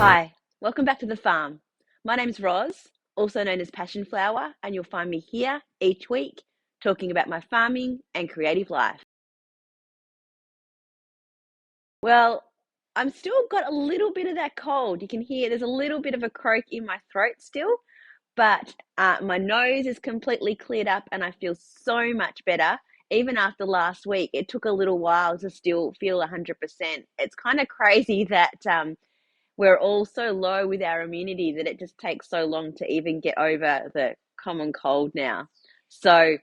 Hi, welcome back to the farm. My name's Roz, also known as Passion Flower, and you'll find me here each week talking about my farming and creative life. Well, I'm still got a little bit of that cold. You can hear there's a little bit of a croak in my throat still, but my nose is completely cleared up and I feel so much better. Even after last week, it took a little while to still feel 100%. It's kind of crazy that we're all so low with our immunity that it just takes so long to even get over the common cold now. So,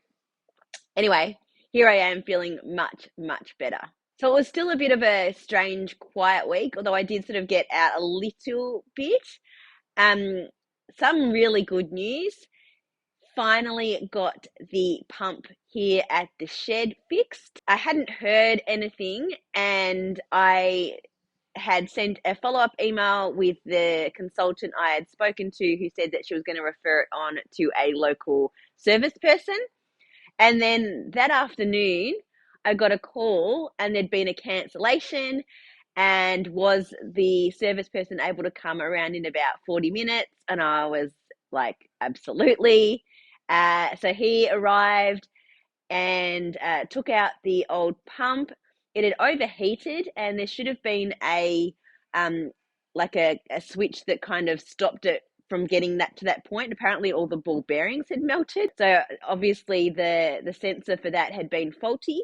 anyway, here I am feeling much, much better. So, it was still a bit of a strange, quiet week, although I did sort of get out a little bit. Um, some really good news. Finally got the pump here at the shed fixed. I hadn't heard anything, and I had sent a follow-up email with the consultant I had spoken to, who said that she was going to refer it on to a local service person. And then that afternoon, I got a call and there'd been a cancellation. And was the service person able to come around in about 40 minutes? And I was like, absolutely. So he arrived and took out the old pump. It had overheated, and there should have been um, a switch that kind of stopped it from getting that to that point. Apparently, all the ball bearings had melted, so obviously the sensor for that had been faulty.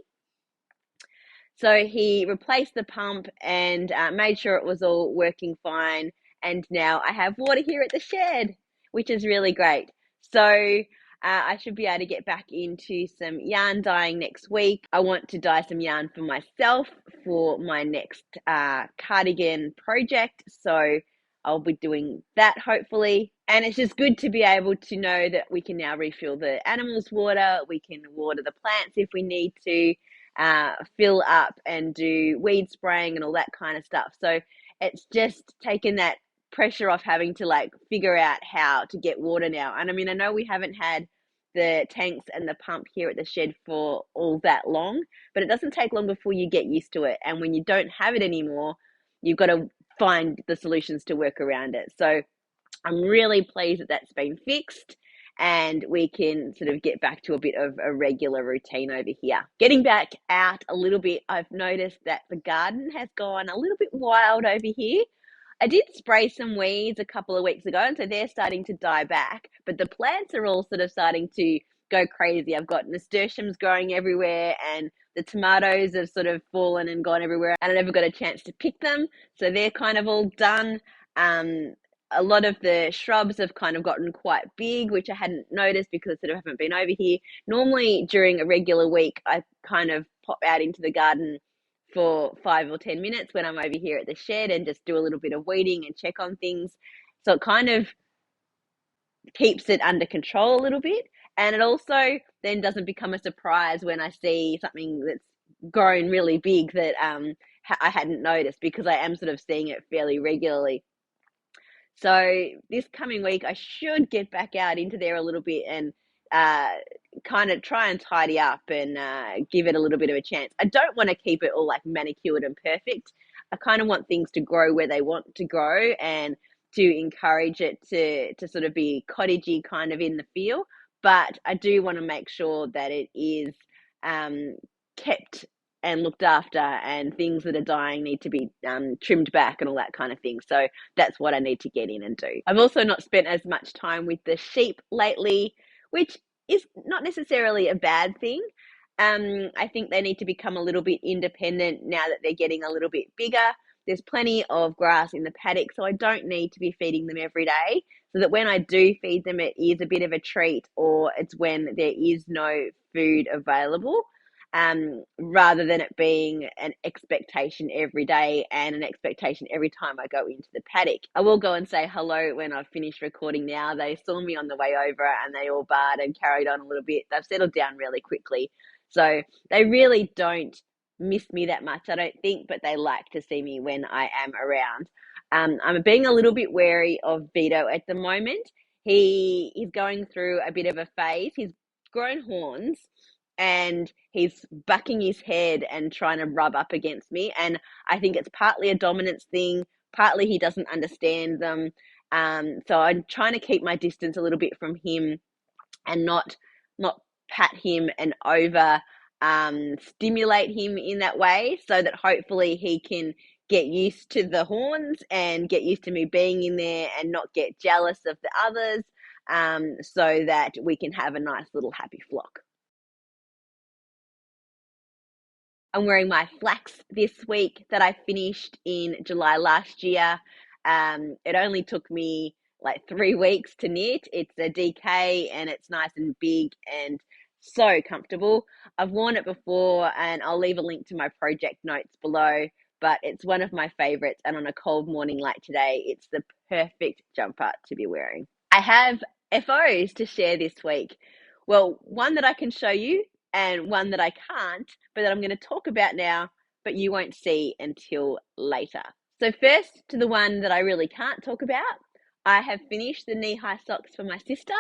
So he replaced the pump and made sure it was all working fine. And now I have water here at the shed, which is really great. So I should be able to get back into some yarn dyeing next week. I want to dye some yarn for myself for my next cardigan project. So I'll be doing that hopefully. And it's just good to be able to know that we can now refill the animals' water. We can water the plants if we need to. Fill up and do weed spraying and all that kind of stuff. So it's just taken that pressure off having to like figure out how to get water now. And I mean, I know we haven't had the tanks and the pump here at the shed for all that long, but it doesn't take long before you get used to it. And when you don't have it anymore, you've got to find the solutions to work around it. So I'm really pleased that that's been fixed and we can sort of get back to a bit of a regular routine over here. Getting back out a little bit, I've noticed that the garden has gone a little bit wild over here. I did spray some weeds a couple of weeks ago, and so they're starting to die back, but the plants are all sort of starting to go crazy. I've got nasturtiums growing everywhere, and the tomatoes have sort of fallen and gone everywhere, and I never got a chance to pick them, so they're kind of all done. A lot of the shrubs have kind of gotten quite big, which I hadn't noticed because I sort of haven't been over here. Normally during a regular week, I kind of pop out into the garden for 5 or 10 minutes when I'm over here at the shed and just do a little bit of weeding and check on things. So it kind of keeps it under control a little bit. And it also then doesn't become a surprise when I see something that's grown really big that I hadn't noticed, because I am sort of seeing it fairly regularly. So this coming week, I should get back out into there a little bit and uh, kind of try and tidy up and give it a little bit of a chance. I don't want to keep it all like manicured and perfect. I kind of want things to grow where they want to grow and to encourage it to sort of be cottagey kind of in the feel. But I do want to make sure that it is kept and looked after, and things that are dying need to be trimmed back and all that kind of thing. So that's what I need to get in and do. I've also not spent as much time with the sheep lately, which is not necessarily a bad thing. I think they need to become a little bit independent now that they're getting a little bit bigger. There's plenty of grass in the paddock, so I don't need to be feeding them every day, so that when I do feed them, it is a bit of a treat, or it's when there is no food available. Rather than it being an expectation every day and an expectation every time I go into the paddock. I will go and say hello when I've finished recording now. They saw me on the way over and they all barred and carried on a little bit. They've settled down really quickly. So they really don't miss me that much, I don't think, but they like to see me when I am around. I'm being a little bit wary of Vito at the moment. He is going through a bit of a phase. He's grown horns and he's bucking his head and trying to rub up against me. And I think it's partly a dominance thing, partly he doesn't understand them. So I'm trying to keep my distance a little bit from him and not pat him and over stimulate him in that way, so that hopefully he can get used to the horns and get used to me being in there and not get jealous of the others, so that we can have a nice little happy flock. I'm wearing my flax this week that I finished in July last year. It only took me like 3 weeks to knit. It's a DK and it's nice and big and so comfortable. I've worn it before and I'll leave a link to my project notes below, but it's one of my favorites. And on a cold morning like today, it's the perfect jumper to be wearing. I have FOs to share this week. Well, one that I can show you and one that I can't, but that I'm going to talk about now, but you won't see until later. So first to the one that I really can't talk about. I have finished the knee-high socks for my sister.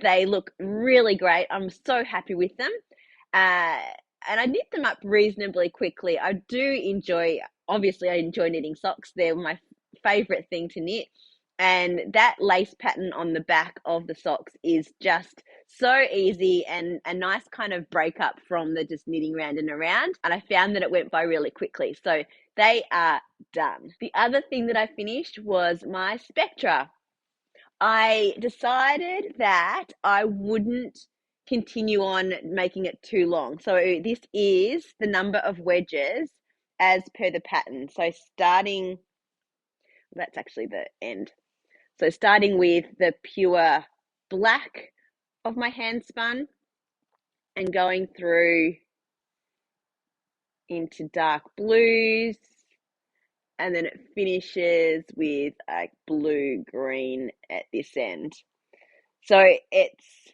They look really great. I'm so happy with them. And I knit them up reasonably quickly. I enjoy knitting socks. They're my favorite thing to knit. And that lace pattern on the back of the socks is just so easy and a nice kind of break up from the just knitting round and around. And I found that it went by really quickly. So they are done. The other thing that I finished was my Spectra. I decided that I wouldn't continue on making it too long. So this is the number of wedges as per the pattern. So that's actually the end. So starting with the pure black of my hand spun and going through into dark blues, and then it finishes with a blue green at this end. So it's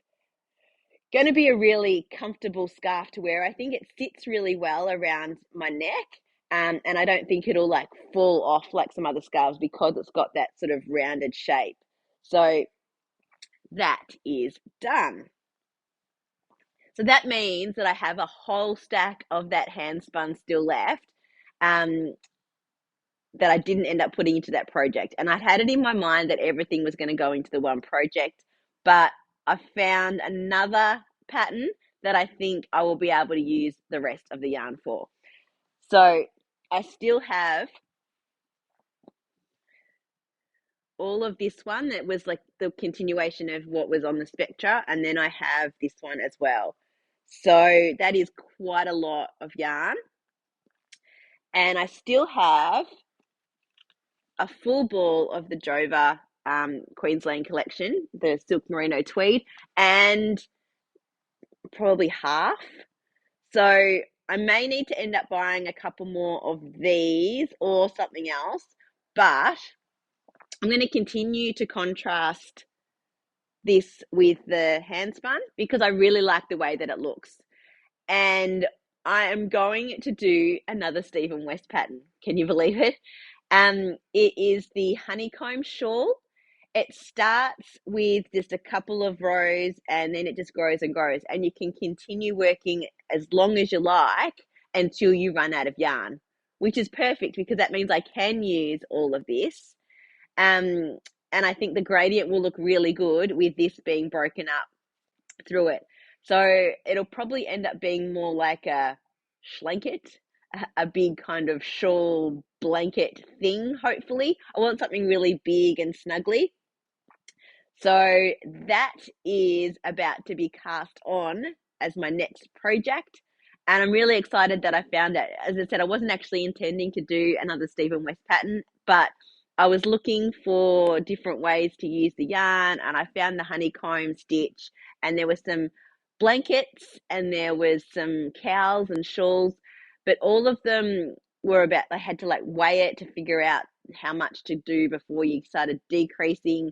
going to be a really comfortable scarf to wear. I think it sits really well around my neck. And I don't think it'll like fall off like some other scarves because it's got that sort of rounded shape. So that is done. So that means that I have a whole stack of that hand spun still left, that I didn't end up putting into that project. And I had it in my mind that everything was going to go into the one project, but I found another pattern that I think I will be able to use the rest of the yarn for. So I still have all of this one that was like the continuation of what was on the Spectra, and then I have this one as well. So that is quite a lot of yarn. And I still have a full ball of the Jover Queensland collection, the Silk Merino Tweed, and probably half. So I may need to end up buying a couple more of these or something else, but I'm going to continue to contrast this with the hand spun because I really like the way that it looks. And I am going to do another Stephen West pattern. Can you believe it? It is the honeycomb shawl. It starts with just a couple of rows and then it just grows and grows. And you can continue working as long as you like until you run out of yarn, which is perfect because that means I can use all of this. And I think the gradient will look really good with this being broken up through it. So it'll probably end up being more like a schlanket, a big kind of shawl blanket thing, hopefully. I want something really big and snuggly. So that is about to be cast on as my next project. And I'm really excited that I found it. As I said, I wasn't actually intending to do another Stephen West pattern, but I was looking for different ways to use the yarn, and I found the honeycomb stitch, and there were some blankets and there was some cowls and shawls, but all of them were about, they had to like weigh it to figure out how much to do before you started decreasing.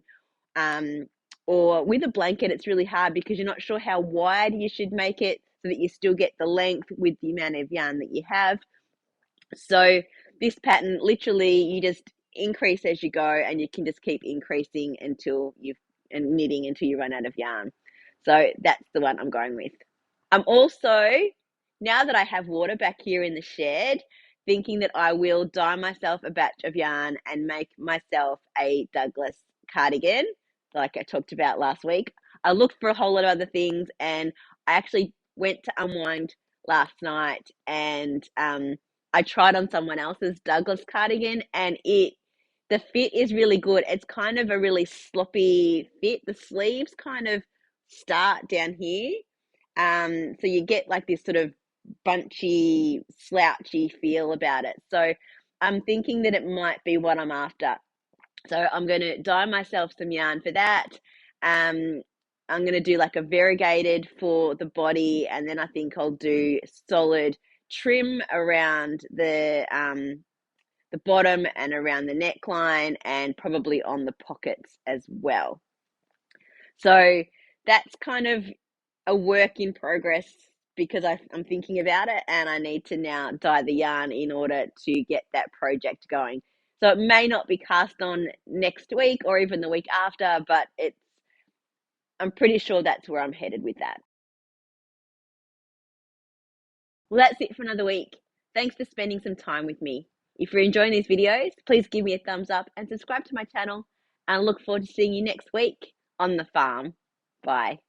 Or with a blanket, it's really hard because you're not sure how wide you should make it so that you still get the length with the amount of yarn that you have. So this pattern, literally, you just increase as you go, and you can just keep increasing and knitting until you run out of yarn. So that's the one I'm going with. I'm also, now that I have water back here in the shed, thinking that I will dye myself a batch of yarn and make myself a Douglas cardigan, like I talked about last week. I looked for a whole lot of other things, and I actually went to Unwind last night, and I tried on someone else's Douglas cardigan, and the fit is really good. It's kind of a really sloppy fit. The sleeves kind of start down here. So you get like this sort of bunchy, slouchy feel about it. So I'm thinking that it might be what I'm after. So I'm going to dye myself some yarn for that. I'm going to do like a variegated for the body, and then I think I'll do solid trim around the bottom and around the neckline, and probably on the pockets as well. So that's kind of a work in progress, because I'm thinking about it, and I need to now dye the yarn in order to get that project going. So it may not be cast on next week or even the week after, but I'm pretty sure that's where I'm headed with that. Well, that's it for another week. Thanks for spending some time with me. If you're enjoying these videos, please give me a thumbs up and subscribe to my channel. And I look forward to seeing you next week on the farm. Bye.